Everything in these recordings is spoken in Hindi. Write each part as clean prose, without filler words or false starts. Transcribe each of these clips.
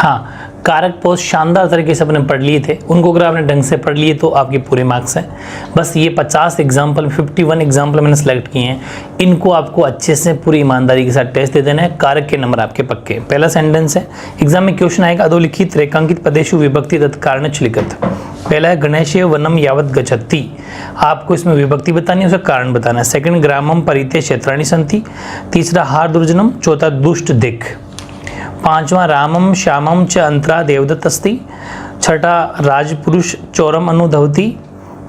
हाँ, कारक पोस्ट शानदार तरीके से अपने पढ़ लिए थे, उनको अगर आपने ढंग से पढ़ लिए तो आपके पूरे मार्क्स हैं। बस ये 50 एग्जाम्पल 51 एग्जाम्पल मैंने सेलेक्ट किए हैं, इनको आपको अच्छे से पूरी ईमानदारी के साथ टेस्ट दे देना है। कारक के नंबर आपके पक्के। पहला सेंटेंस है, एग्जाम में क्वेश्चन आएगा, अधोलिखित रेखांकित पदेषु विभक्ति तत्कारणच लिखित। पहला है गणेशे वनम यावत गच्छति, आपको इसमें विभक्ति बतानी है, उसका कारण बताना है। सेकंड, ग्रामम परिते क्षेत्राणि सन्ति। तीसरा, हार दुर्जनम। चौथा, दुष्ट दिक्। पांचवा, रामम श्यामम च अंतरा देवदत्त अस्ति। छठा, राजपुरुष चौरम अनुधवती।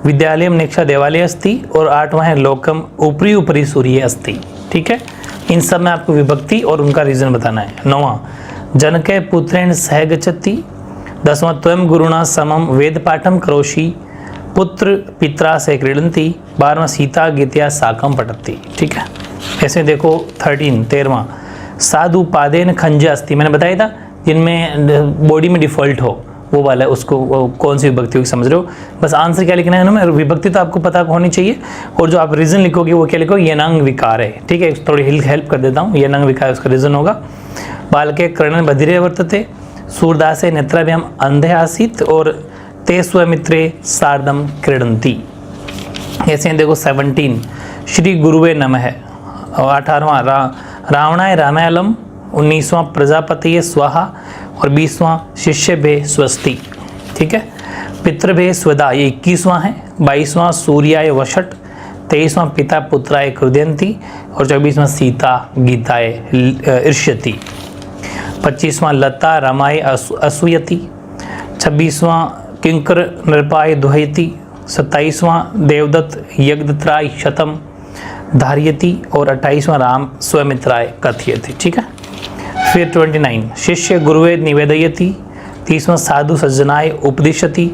विद्यालयम नेक्षा देवालय अस्ति। और आठवां है लोकम ऊपरी ऊपरी सूर्य अस्ति। ठीक है, इन सब में आपको विभक्ति और उनका रीजन बताना है। नौवां, जनके पुत्रेण सह गच्छति। 10वां, त्वं गुरुणा समम वेद पाठम करोषि। पुत्र पित्रा से क्रीडन्ति। 12वां, सीता गीत्या साकम पठति। ठीक है, ऐसे देखो 13वां, साधु पादेन खंज अस्ति। मैंने बताया था जिनमें बॉडी में डिफॉल्ट हो वो वाला, उसको वो कौन सी विभक्ति हो समझ रहे हो। बस आंसर क्या लिखना है ना, विभक्ति तो आपको पता होनी चाहिए, और जो आप रीजन लिखोगे वो क्या लिखोगे, यनांग विकार है। ठीक है, थोड़ी हेल्प कर देता हूँ। यनांग विकार उसका रीजन होगा। बालके कर्णन बधिरे वर्तते। सूरदासे नेत्राभ्याम अंधे आसीत। और ते स्वमित्रे सार्धम क्रीडन्ति। ऐसे देखो 17, श्री गुरुवे नमः। और 18वां, रावणाय रामायलम। 19वां, प्रजापति स्वाहा। और 20वां, शिष्य भे स्वस्ति। ठीक है, पितृभे स्वदा, ये 21वां है। 22वां, सूर्याय वषट। 23वां, पिता पुत्राय क्रुध्यन्ति। और 24वां, सीता गीताय ईर्ष्यति। 25वां, लता रमाय असूयति। 26वां, किंकर नृपाय दुहयति। 27वां, देवदत्त यज्ञत्राय शतम धार्यति। और 28वां, राम स्वमित्राय कथयति। ठीक है, फिर 29, शिष्य गुरुवे निवेदयति। 30वां, साधु सज्जनाय उपदिशति।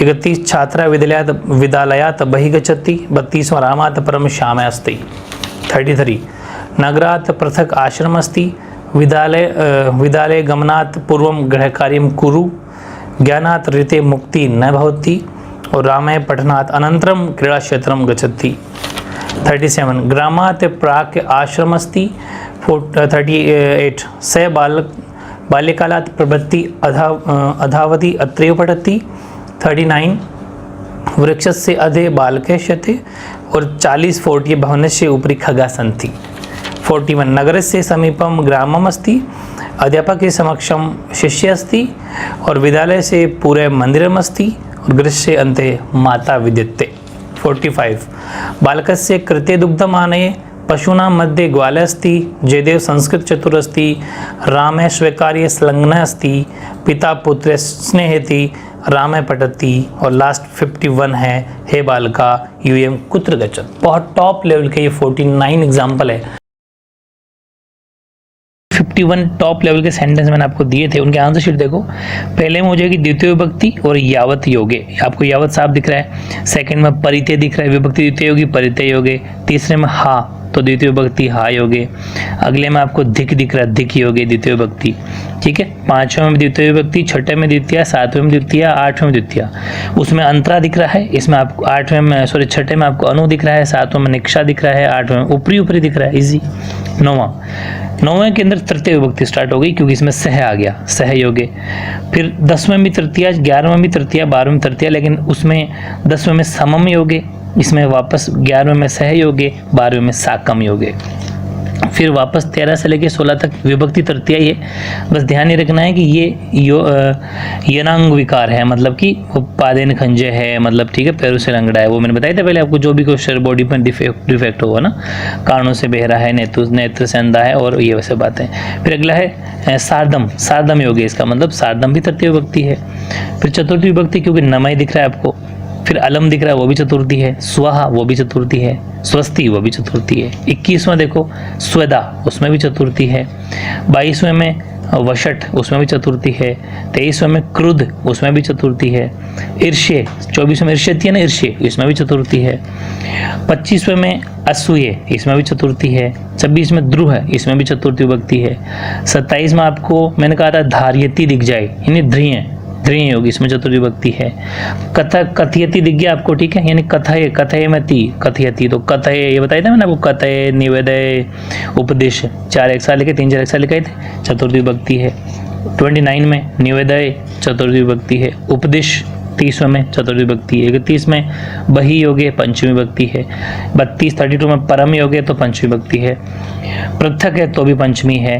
31, छात्रा विद्यालयात् बहिः गच्छति। 32वां, रामात् परम श्यामः अस्ति। 33, नगरात् पृथक् आश्रम अस्ति। विद्यालय गमनात् पूर्वं गृहकार्यं कुरु। ज्ञानात् ऋते मुक्ति न भवति। और रामाय पठनात् अनन्तरं क्रीडाक्षेत्रं गच्छति। 37, ग्रामात् प्राक् आश्रम अस्ति। 38, स बाल्यकालात् प्रवृत्ति अधावधि अत्रैव पठति। 39, वृक्षस्य अधे बालकस्यते। और 40 भवनस्य उपरि खगा सन्ति। 41, नगरस्य समीपं ग्रामम् अस्ति। अध्यापकस्य समक्षं शिष्य अस्ति। और विद्यालय से पूरे मंदिरम् अस्ति। और गृहस्य अन्ते माता विद्यते। 45, बालकस्य कृते दुग्धम् आनये। पशूनां मध्ये ग्वालः अस्ति। जयदेव संस्कृत चतुर अस्ति। रामः स्वीकार्य संलग्नः अस्ति। पिता पुत्र स्नेहति। रामः पठति। और लास्ट 51 है, हे बालका यूयं कुत्र गच्छत्। बहुत टॉप लेवल के ये 49 एग्जाम्पल है। 51 टॉप लेवल के सेंटेंस मैंने आपको दिए थे, उनके आंसर शीट देखो। पहले में हो जाएगी द्वितीय विभक्ति और यावत योगे, आपको यावत साफ दिख रहा है। सेकंड में परिते दिख रहा है, विभक्ति द्वितीय योगी परिते योगे। तीसरे में हा, तो द्वितीय विभक्ति हा योगे। अगले में आपको धिक दिख रहा है, धिक योगे द्वितीय विभक्ति। ठीक है, पांचवें में द्वितीय विभक्ति, छठे में द्वितीय, सातवें में द्वितीय, आठवें में द्वितीय। उसमें अंतरा दिख रहा है, इसमें आपको छठे में आपको अनु दिख रहा है, सातवें में निक्षा दिख रहा है, आठवें में ऊपरी ऊपरी दिख रहा है, इजी। नौवें के अंदर तृतीय विभक्ति स्टार्ट हो गई क्योंकि इसमें सह आ गया, सहयोगे। फिर 10वें में तृतीया, 11वें में तृतीया, 12वें में तृतीया, लेकिन उसमें 10वें में समम योगे, इसमें वापस 11वें में सहयोगे, 12वें में साकम योगे। फिर वापस 13 से लेकर 16 तक विभक्ति तृतीया ही है। बस ध्यान ये रखना है कि ये यनांग विकार है, मतलब कि वो पादेन खंजे है, मतलब ठीक है, पैरों से लंगड़ा है। वो मैंने बताया था पहले आपको, जो भी क्वेश्चन बॉडी पर डिफेक्ट होगा ना, कानों से बहरा है, नेत्र से अंधा है, और ये वैसे बातें। फिर अगला है सार्धम, सार्धम योग है, इसका मतलब सार्धम भी तृतीय विभक्ति है। फिर चतुर्थी विभक्ति, क्योंकि नमय दिख रहा है आपको। फिर अलम दिख रहा है, वो भी चतुर्थी है। स्वहा, वो भी चतुर्थी है। स्वस्ति, वो भी चतुर्थी है। 21वां देखो स्वदा, उसमें भी चतुर्थी है। 22वें में वशट, उसमें भी चतुर्थी है। 23वें में क्रुद्ध, उसमें भी चतुर्थी है। ईर्ष्य, 24वें में ईर्ष्यति है ना, ईर्ष्य, इसमें भी चतुर्थी है। 25वें में असूये, इसमें भी चतुर्थी है। 26 में द्रुह, इसमें भी चतुर्थी विभक्ति है। 27 में आपको मैंने कहा था धार्यति दिख जाए, यानी ध्रिय होगी, इसमें चतुर्थी विभक्ति है। कथयति दिख गया आपको, ठीक है, यानी कथय, कथयमति, कथयति, तो कथय ये बताया था मैंने आपको, कथय, निवेदय, उपदेश, 4 एक साल लिखे, 3 4 एक साल लिखे थे, चतुर्थी विभक्ति है। 29 में निवेदय चतुर्थी विभक्ति है। उपदिश 30वें में चतुर्थी विभक्ति है। 31 में बही योग है, पंचमी विभक्ति है। 32 में परम योग है तो पंचमी विभक्ति है। पृथक है तो भी पंचमी है।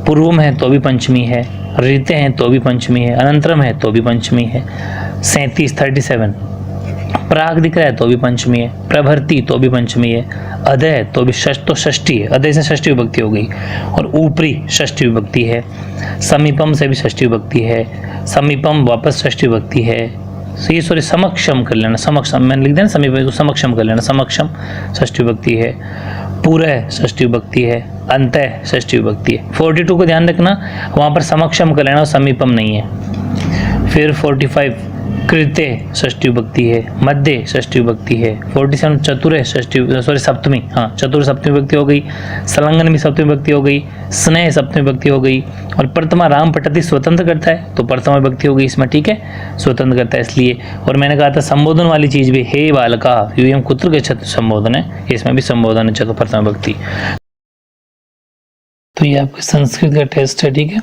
पूर्वम है तो भी पंचमी है। रीते हैं तो भी पंचमी है। अनंतरम है तो भी पंचमी है। 37 प्राग दिख रहा है तो भी पंचमी है। प्रभर्ती तो भी पंचमी है। अदय तो भी तो षष्ठी है। अदय से षष्ठी विभक्ति हो गई। और ऊपरी षष्ठी विभक्ति है। समीपम से भी षष्ठी विभक्ति है। समीपम वापस षष्ठी विभक्ति है। सॉरी समक्षम कर लेना, समक्षम मैंने लिख दिया ना, समीपम को समक्षम कर लेना, समक्षम षष्ठी विभक्ति है। पूरय षष्ठी विभक्ति है। अंतः षष्ठी विभक्ति है। 42 को ध्यान रखना, वहाँ पर समक्षम कर लेना, समीपम नहीं है। फिर 45 कृत्य षष्ठी विभक्ति है। मध्य षष्ठी विभक्ति है। 47 चतुर सप्तमी, हाँ चतुर सप्तमी विभक्ति हो गई। संलग्न भी सप्तमी विभक्ति हो गई। स्नेह सप्तमी विभक्ति हो गई। और प्रथमा राम पठति स्वतंत्र करता है तो प्रथमा विभक्ति हो गई इसमें, ठीक है, स्वतंत्र करता है इसलिए। और मैंने कहा था संबोधन वाली चीज भी, हे बालका यूयम कुत्र गच्छति संबोधन है, इसमें भी संबोधन है चतुर प्रथमा विभक्ति। तो ये आपके संस्कृत का टेस्ट है, ठीक है।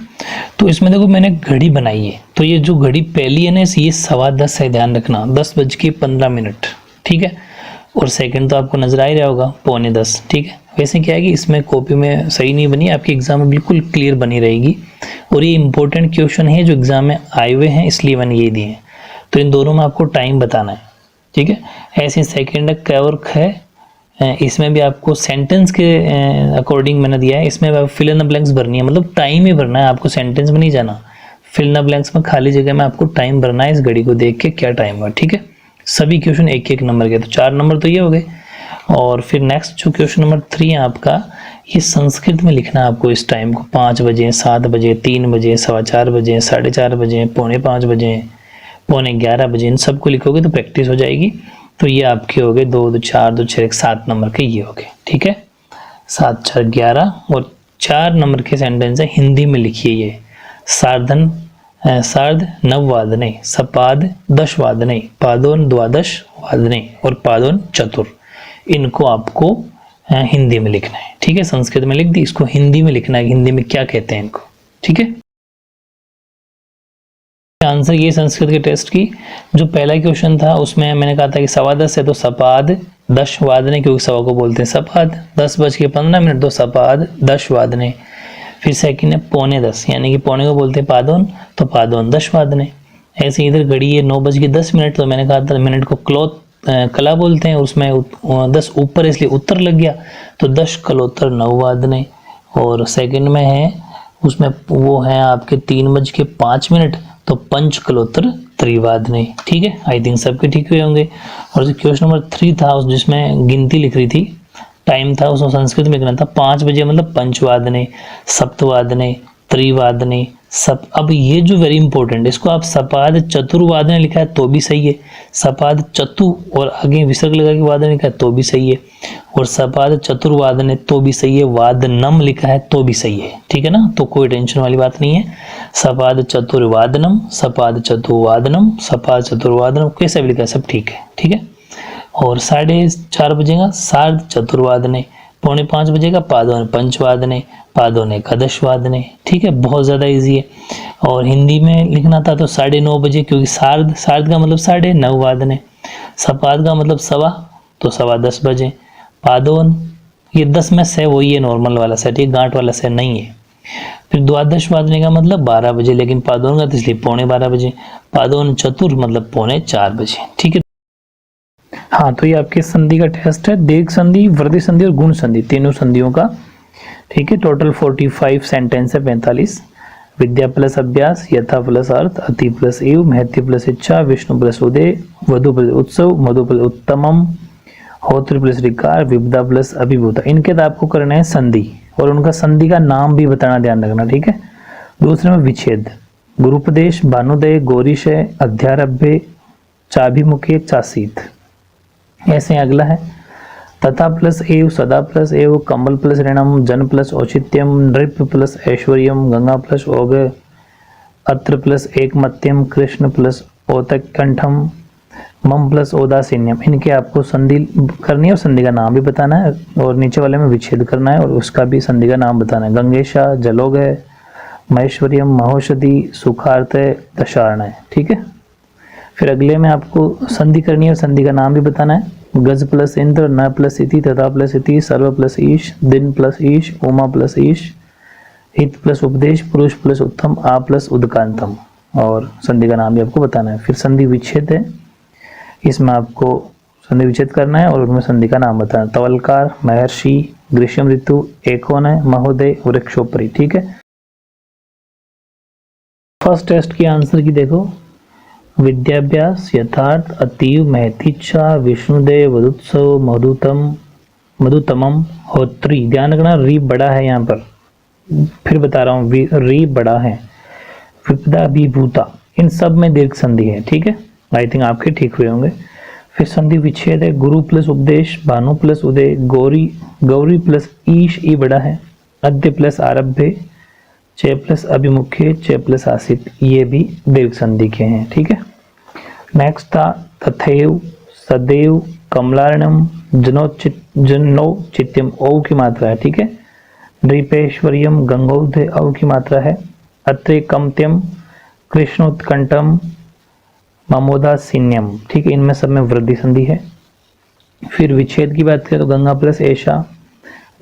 तो इसमें देखो मैंने घड़ी बनाई है, तो ये जो घड़ी पहली है ना ये 10:15 है, ध्यान रखना 10:15, ठीक है। और सेकंड तो आपको नजर आ ही रहा होगा 9:45, ठीक है। वैसे क्या है कि इसमें कॉपी में सही नहीं बनी, आपके एग्जाम में बिल्कुल क्लियर बनी रहेगी। और ये इंपॉर्टेंट क्वेश्चन है जो एग्जाम में आए हुए हैं, इसलिए मैंने ये दिए हैं। तो इन दोनों में आपको टाइम बताना है, ठीक है। ऐसे सेकेंड क और ख है, इसमें भी आपको सेंटेंस के अकॉर्डिंग मैंने दिया है। इसमें आप फिल इन द ब्लैंक्स भरनी है, मतलब टाइम ही भरना है आपको, सेंटेंस में नहीं जाना। फिल इन द ब्लैंक्स में खाली जगह में आपको टाइम भरना है, इस घड़ी को देख के क्या टाइम हुआ, ठीक है। सभी क्वेश्चन 1-1 नंबर के, तो 4 नंबर तो ये हो गए। और फिर नेक्स्ट जो क्वेश्चन नंबर 3 है आपका, ये संस्कृत में लिखना है आपको इस टाइम को। 5 बजे, 7 बजे, 3 बजे, 4:15 बजे, 4:30 बजे, 4:45 बजे, 11:15 बजे, इन सबको लिखोगे तो प्रैक्टिस हो जाएगी। तो ये आपके हो गए 2, 2, 4, 2, 6, 7 नंबर के ये हो गए, ठीक है। 7, 4, 11 और 4 नंबर के सेंटेंस है, हिंदी में लिखिए ये। सार्ध 9 वादने, सपाद 10 वादने, पादोन 12 वादने और पादोन चतुर। इनको आपको हिंदी में लिखना है, ठीक है। संस्कृत में लिख दी, इसको हिंदी में लिखना है, हिंदी में क्या कहते हैं इनको, ठीक है। आंसर ये संस्कृत के टेस्ट की जो पहला क्वेश्चन था उसमें मैंने कहा था कि 10:15 है तो सपाद 10 वादने, क्योंकि सवा को बोलते हैं सपाद। 10:15 तो सपाद 10 वादने। फिर सेकंड है 9:45, यानी कि पौने को बोलते हैं पादोन, तो पादोन 10 वादने। ऐसे इधर घड़ी है 9:10, तो मैंने कहा था मिनट को कला बोलते हैं, उसमें 10 ऊपर इसलिए उत्तर लग गया, तो 10 कलोत्तर 9 वादने। और सेकंड में है उसमें वो है आपके 3:05, तो पंच कलोत्तर त्रिवादने, ठीक है। आई थिंक सबके ठीक हुए होंगे। और जो क्वेश्चन नंबर 3 था उस जिसमें गिनती लिख रही थी, टाइम था, उसमें संस्कृत में लिखना था 5 बजे मतलब पंचवादने, सप्तवादने, त्रिवादने, सब। अब ये जो वेरी इंपॉर्टेंट, इसको आप सपाद चतुर्वादने लिखा है तो भी सही है, सपाद चतु और आगे विसर्ग लगा के वादने लिखा है तो भी सही है, और सपाद चतुर्वादने तो भी सही है, वादनम लिखा है तो भी सही है, ठीक है ना। तो कोई टेंशन वाली बात नहीं है। सपाद चतुर्वादनम, सपाद चतुर्वादनम, सपाद चतुर्वादनम, कैसे भी लिखा है सब ठीक है, ठीक है। और 4:30 बजेगा सार्ध चतुर्वादने, 4:45 बजेगा पादोन पंचवादने, पादोन एकादशवादने, ठीक है। बहुत ज़्यादा इजी है। और हिंदी में लिखना था तो 9:30 बजे, क्योंकि सार्ध का मतलब 9:30 वादने, सपाद का मतलब सवा, तो 10:15 बजे। पादोन ये 10 में से वही है नॉर्मल वाला सेट, ये गांठ वाला सेट नहीं है। फिर द्वादश वादने का मतलब 12 बजे, लेकिन पादोन का तो इसलिए 12:45 बजे। पादोन चतुर मतलब 3:45 बजे, ठीक है। हाँ, तो ये आपके संधि का टेस्ट है, दीर्घ संधि, वृद्धि संधि और गुण संधि, तीनों संधियों का, ठीक है। टोटल 45 सेंटेंस है, 45। विद्या प्लस अभ्यास, यथा प्लस अर्थ, अति प्लस एव, महत्य प्लस इच्छा, विष्णु प्लस उदय, वधु प्लस उत्सव, मधु प्लस उत्तमम, होत्र प्लस ऋकार, विपदा प्लस अभिभूता। इनके तो आपको करना है संधि, और उनका संधि का नाम भी बताना, ध्यान रखना, ठीक है। दूसरे में विच्छेद, गुरुपदेश, भानुदय, गौरीशय, अध्यारभ्य, चाभिमुखे, चासीत। ऐसे अगला है तथा प्लस एव, सदा प्लस एव, कमल प्लस ऋणम, जन प्लस औचित्यम, नृप प्लस ऐश्वर्यम, गंगा प्लस ओग, अत्र प्लस एकमत्यम, कृष्ण प्लस औतकंठम, मम प्लस औदासीन्यम। इनके आपको संधि करनी है और संधि का नाम भी बताना है, और नीचे वाले में विच्छेद करना है और उसका भी संधि का नाम बताना है। गंगेशा, जलोग, महेश्वरियम महोषधि सुखार्थ दशार्ण, ठीक है। फिर अगले में आपको संधि करनी है और संधि का नाम भी बताना है। गज प्लस इंद्र, न प्लस इति, तथा प्लस इति, सर्व प्लस ईश, दिन प्लस ईश, उमा प्लस ईश, हित प्लस उपदेश, पुरुष प्लस उत्तम, आ प्लस उदकांतम, और संधि का नाम भी आपको बताना है। फिर संधि विच्छेद है, इसमें आपको संधि विच्छेद करना है और उनमें संधि का नाम बताना है। तवलकार, महर्षि, ग्रीष्म ऋतु, एकोन है, महोदय, वृक्षोपरि, ठीक है। फर्स्ट टेस्ट की आंसर की देखो, विद्याभ्यास, यथार्थ, अतीव, महतीच्छा, विष्णुदेव, वधुत्सव, मधुतमम, होत्री। ध्यान रखना री बड़ा है यहाँ पर, फिर बता रहा हूँ री बड़ा है। विपदा, विभूता, इन सब में दीर्घ संधि है, ठीक है। आई थिंक आपके ठीक हुए होंगे। फिर संधि विच्छेद है, गुरु प्लस उपदेश, भानु प्लस उदय, गौरी प्लस ईश, ई बड़ा है, अद्य प्लस आरभ्य, च प्लस अभिमुख्य, च प्लस आसित, ये भी दीर्घ संधि के हैं, ठीक है। नेक्स्ट था तथैव, सदैव, कमलार्णम, जनौचित्यम, औ की मात्रा है, ठीक है। नृपेश्वर्यम, गंगोधे, औ की मात्रा है। अत्रे कमत्यम, कृष्णोत्कंठम, ममोदासीन्यम, ठीक है। इनमें सब में वृद्धि संधि है। फिर विच्छेद की बात करें तो गंगा प्लस ऐशा,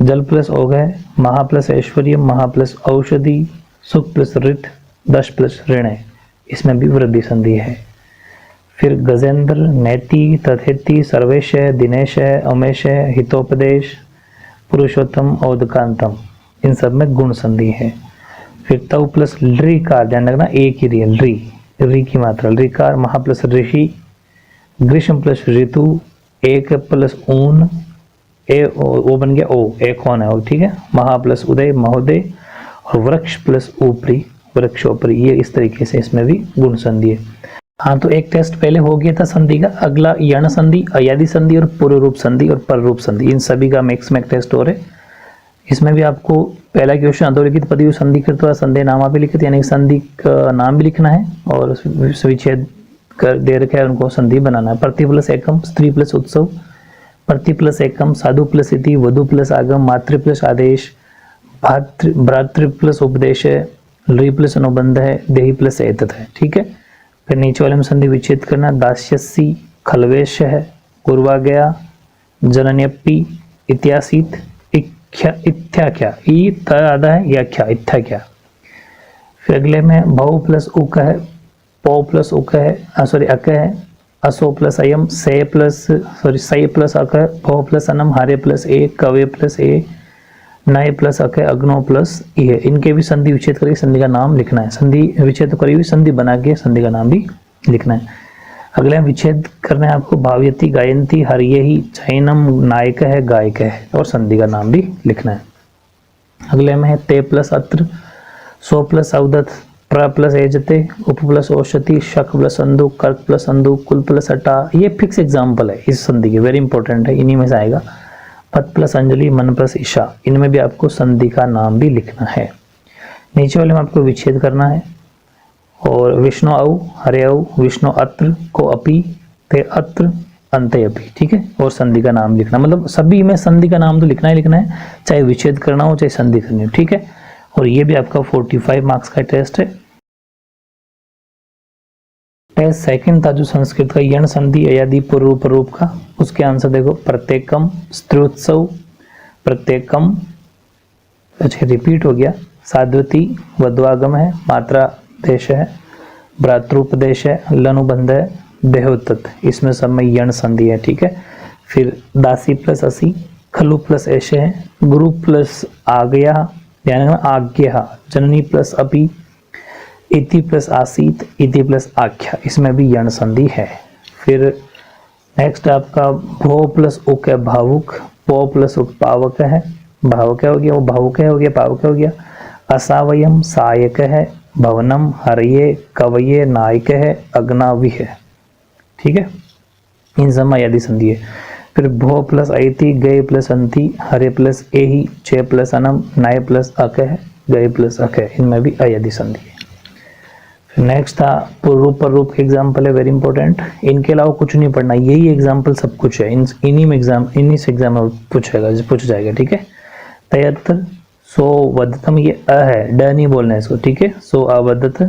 जल प्लस ओघ है, महा प्लस ऐश्वर्य, महा प्लस औषधि, सुख प्लस ऋत, दश प्लस ऋण है, इसमें भी वृद्धि संधि है। फिर गजेंद्र, नैति, तथेति, सर्वेश, दिनेश, अमेश, हितोपदेश, पुरुषोत्तम, औदकांतम, इन सब में गुण संधि है। फिर तव प्लस ली का, ध्यान रखना एक ही रियल री की मात्रा, लीकार, महा प्लस ऋषि, ग्रीष्म प्लस ऋतु, एक प्लस ऊन, ए ओ बन गया ओ, एक कौन है, ठीक है। महा प्लस उदय, महोदय, और वृक्ष प्लस ऊपरी, वृक्षोपरी, ये इस तरीके से इसमें भी गुण संधि है। हाँ, तो एक टेस्ट पहले हो गया था संधि का। अगला यण संधि, अयादि संधि और पूर्व रूप संधि और पर रूप संधि, इन सभी का मिक्स में टेस्ट हो रहे। इसमें भी आपको पहला क्वेश्चन अधोलिखित पदी संधि कृत्वा संधि नामा भी लिखित, यानी संधि का नाम भी लिखना है और विच्छेद कर दे रखा है, उनको संधि बनाना है। प्रति प्लस एकम, स्त्री प्लस उत्सव, प्रति प्लस एकम, साधु प्लस इति, वधु प्लस आगम, मातृ प्लस आदेश, भ्रातृ प्लस उपदेश है, ली प्लस अनुबंध है, देही प्लस एतत् है, ठीक है। फिर नीचे वाले में संधि विच्छेद करना, दास्यसी, खलवेश है, गुरुवा गया, जनन्यपी, इत्यासीत, इत्याख्या, ई त आधा है, याख्या, इत्याख्या। फिर अगले में भव प्लस उक है, पौ प्लस उक है, सॉरी अक है, असो प्लस अयम, से प्लस अक है, भव प्लस अनम, हारे प्लस ए, कवे प्लस ए, नए प्लस अक है, अग्नो प्लस ई है। इनके भी संधि विच्छेद करके संधि का नाम लिखना है। संधि विच्छेद करी हुई संधि बना के संधि का नाम भी लिखना है। अगले विच्छेद करना है आपको, भावयती, गायंती, हरियहि, चैनम, नायक है, गायक है, और संधि का नाम भी लिखना है। अगले में है ते प्लस अत्र, सो प्लस अवदत, प्र प्लस एजते, उप प्लस औषधि, शक प्लस अंधु, कर्क प्लस अंधु, कुल प्लस अटा। ये फिक्स एग्जाम्पल है इस संधि के, वेरी इंपॉर्टेंट है, इन्हीं में से आएगा। पद प्लस अंजलि, मन प्लस ईशा, इनमें भी आपको संधि का नाम भी लिखना है। नीचे वाले में आपको विच्छेद करना है। और विष्णु औ, हरे औ, विष्णु अत्र, को अपि, ते अत्र, अंते अपि, ठीक है। और संधि का नाम लिखना, मतलब सभी में संधि का नाम तो लिखना ही लिखना है, चाहे विच्छेद करना हो चाहे संधि करनी हो, ठीक है। और ये भी आपका 45 मार्क्स का टेस्ट है। टेस्ट सेकंड था जो संस्कृत का यण संधि अयादि पूर्व रूप का, उसके आंसर देखो, प्रत्येकम, स्त्रोत्सव, प्रत्येकम, अच्छा रिपीट हो गया, साध्वती, वध्वागम है, मात्रा देश है, भ्रातृपदेश है, लनुबंध है, देहोत्तत, इसमें सब में यण संधि है, ठीक है। फिर दासी प्लस असी, खलु प्लस ऐसे है, गुरु प्लस आज्ञा, ध्यान रखना आज्ञा, जननी प्लस अपि, इति प्लस आसीत, इति प्लस आख्या, इसमें भी यण संधि है। फिर नेक्स्ट आपका भो प्लस उक है, भावुक, पो प्लस उक पावक है, भावक हो गया, वो भावुक हो गया, पावक हो गया। असावयम, सायक है, भवनम, हरिये, कवये, नायक है, अग्नावि है, ठीक है। इन सब में यदि संधि है। फिर भो प्लस ऐति, गए प्लस अंति, हरे प्लस एहि, चे प्लस अनम, नाय प्लस अक है, गए प्लस अक है, इनमें भी अयदि संधि है। नेक्स्ट था पूर्व रूप के एग्जाम्पल है, वेरी इंपॉर्टेंट, इनके अलावा कुछ नहीं पढ़ना, यही एग्जाम्पल सब कुछ है, इन्हीं से एग्जाम पूछ जाएगा, ठीक है। तयत्र, सो वदतम, ये अ है, ड नहीं बोलना है इसको, ठीक है। सो अवदत,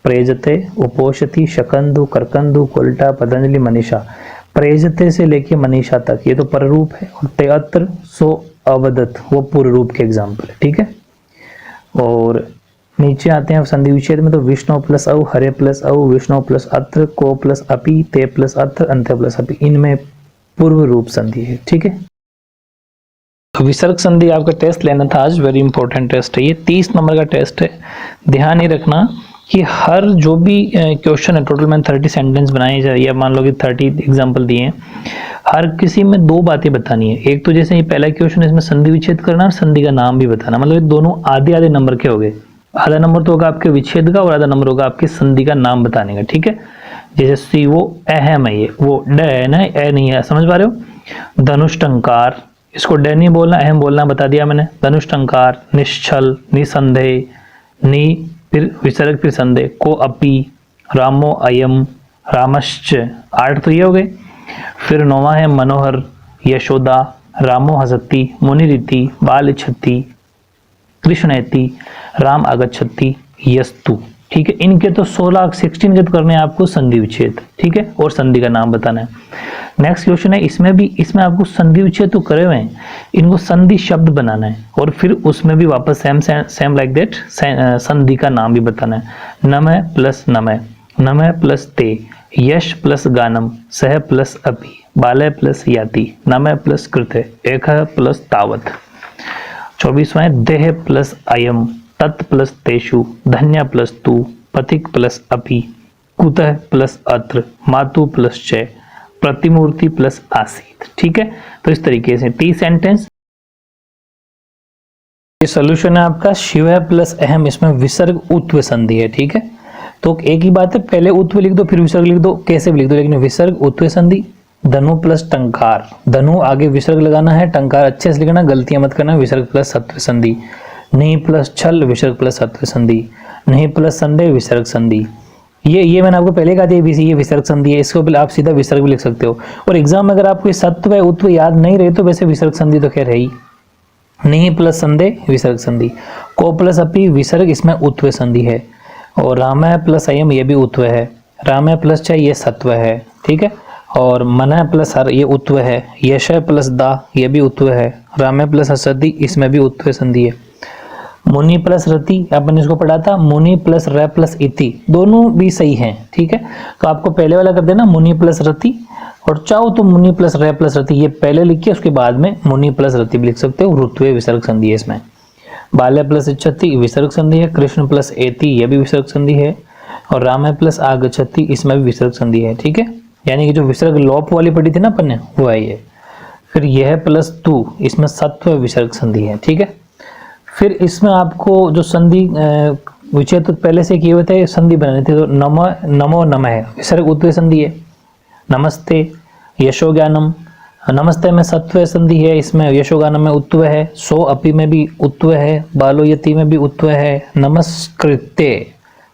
प्रेजते, उपोषति, शकंदु, करकंदु, कोल्टा, पतंजलि, मनीषा। प्रेजते से लेके मनीषा तक ये तो पररूप है, और तेअत्र, सो अवदत वो पूर्व रूप के एग्जाम्पल है, ठीक है। और नीचे आते हैं संधि विच्छेद में, तो विष्णु प्लस औ, हरे प्लस औ, विष्णु प्लस अत्र, को प्लस अपि, ते प्लस अत्र, अंत्य प्लस अपि, इनमें पूर्व रूप संधि है, ठीक है। तो विसर्ग संधि आपका टेस्ट लेना था आज, वेरी इंपॉर्टेंट टेस्ट है ये, 30 नंबर का टेस्ट है। ध्यान ही रखना कि हर जो भी क्वेश्चन है, टोटल मैंने 30 सेंटेंस बनाए या मान लो कि 30 एग्जाम्पल दिए हैं, हर किसी में 2 बातें बतानी है। एक तो जैसे ये पहला क्वेश्चन, इसमें संधि विच्छेद करना और संधि का नाम भी बताना, मतलब ये दोनों आधे आधे नंबर के हो गए। आधा नंबर तो होगा आपके विच्छेद का और आधा नंबर होगा आपके संधि का नाम बताने का, ठीक है। जैसे सी वो अहम है, ये वो ड है ना, ए नहीं है, समझ पा रहे हो। धनुष्टंकार, इसको ड नहीं बोलना, अहम बोलना, बता दिया मैंने। धनुष्टंकार, निश्चल, निसंदेह, नि फिर विसर्ग फिर संदेह, को अपि, रामो अयम, रामश्च, 8 तो ये हो गए। फिर 9वां है मनोहर, यशोदा, रामो हसति, मुनिरिति, बाल इच्छति, कृष्णैति, राम आगच्छति, यस्तु, ठीक है। इनके तो 16 के तो करने हैं आपको संधि विच्छेद, ठीक है, और संधि का नाम बताना है। नेक्स्ट क्वेश्चन है, इसमें आपको संधि विच्छेद तो करे हुए हैं, इनको संधि शब्द बनाना है, और फिर उसमें भी वापस सेम लाइक दैट संधि का नाम भी बताना है। नमः प्लस नमः, नमः प्लस ते, यश प्लस गानम, सह प्लस अपि, बालय प्लस याति, नमः प्लस कृते, एक प्लस तावत। 24वां है देह प्लस अयम, तत् प्लस तेषु, धन्य प्लस तु, पथिक प्लस अपि, कुतः प्लस अत्र, मातु प्लस च, प्रतिमूर्ति प्लस आसीत, ठीक है। तो इस तरीके से 30 सेंटेंस। ये सोल्यूशन है आपका शिव प्लस अहम, इसमें विसर्ग उत्व संधि है, ठीक है। तो एक ही बात है, पहले उत्व लिख दो फिर विसर्ग लिख दो, कैसे भी लिख दो, लेकिन विसर्ग उत्व संधि। धनु प्लस टंकार, धनु आगे विसर्ग लगाना है, टंकार अच्छे से लिखना, गलतियां मत करना। विसर्ग प्लस सत्व संधि। नहीं प्लस छल, विसर्ग प्लस सत्व संधि। नहीं प्लस संदेह, विसर्ग संधि। ये मैंने आपको पहले कहा था, ये विसर्ग संधि है, इसको आप सीधा विसर्ग भी लिख सकते हो। और एग्जाम में अगर आपको सत्व है उत्व याद नहीं रहे तो वैसे विसर्ग संधि तो खैर है ही। नहीं प्लस संदेह, विसर्ग संधि। को प्लस अपि, विसर्ग, इसमें उत्व संधि है। और रामय प्लस अयम, ये भी उत्व है। रामय प्लस च, ये सत्व है, ठीक है। और मन प्लस हर, ये उत्व है। यश प्लस दा, ये भी उत्व है। रामय प्लस हसति, इसमें भी उत्व संधि है। मुनि प्लस रति, अपन इसको पढ़ा था, मुनि प्लस र प्लस इति, दोनों भी सही हैं, ठीक है। तो आपको पहले वाला कर देना मुनि प्लस रति, और चाहो तो मुनि प्लस र प्लस रति ये पहले लिखिए, उसके बाद में मुनि प्लस रति भी लिख सकते हो। ऋत्वे विसर्ग संधि है इसमें। बाल्य प्लस इच्छति विसर्ग संधि है। कृष्ण प्लस एति, ये भी विसर्ग संधि है। और राम प्लस आगच्छति, इसमें भी विसर्ग संधि है, ठीक है। यानी कि जो विसर्ग लोप वाली पढ़ी थी ना अपन ने, वो है ये। फिर यह प्लस तू, इसमें सत्व विसर्ग संधि है, ठीक है। फिर इसमें आपको जो संधि विच्छेद तो पहले से किए हुए थे, संधि बनानी थी, तो नमो नमः है, विसर्ग उत्व संधि है। नमस्ते, यशो ज्ञानम, नमस्ते में सत्व संधि है, इसमें यशोगानम में उत्व है। सो अपि में भी उत्व है। बालो यति में भी उत्व है। नमस्कृत्य,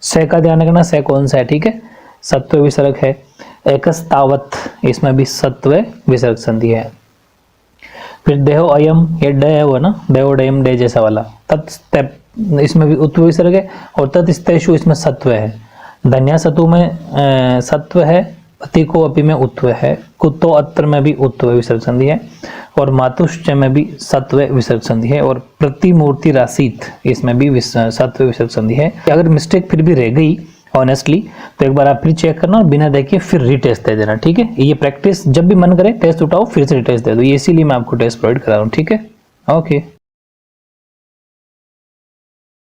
से का ध्यान रखना, से कौन सा है, ठीक है, सत्व विसर्ग है। एकस्तावत, इसमें भी सत्व विसर्ग संधि है। फिर देहो अयम, ये ड है वो ना, देहो डयम डे जैसा वाला। तत्, इसमें भी उत्व विसर्ग है। और तत्स्तेषु, इसमें सत्व है। धन्या सतु में सत्व है। पति को अपि में उत्व है। कुतो अत्र में भी उत्व विसर्ग संधि है। और मातुश्च में भी सत्व विसर्ग संधि है। और प्रतिमूर्ति रासित, इसमें भी सत्व विसर्ग संधि है। अगर मिस्टेक फिर भी रह गई ऑनेस्टली, तो एक बार आप फिर चेक करना और बिना देखे फिर रीटेस्ट दे देना, ठीक है। ये प्रैक्टिस जब भी मन करे टेस्ट उठाओ, फिर से रीटेस्ट दे दो, ये इसीलिए मैं आपको टेस्ट प्रोवाइड करा रहा हूँ, ठीक है। ओके।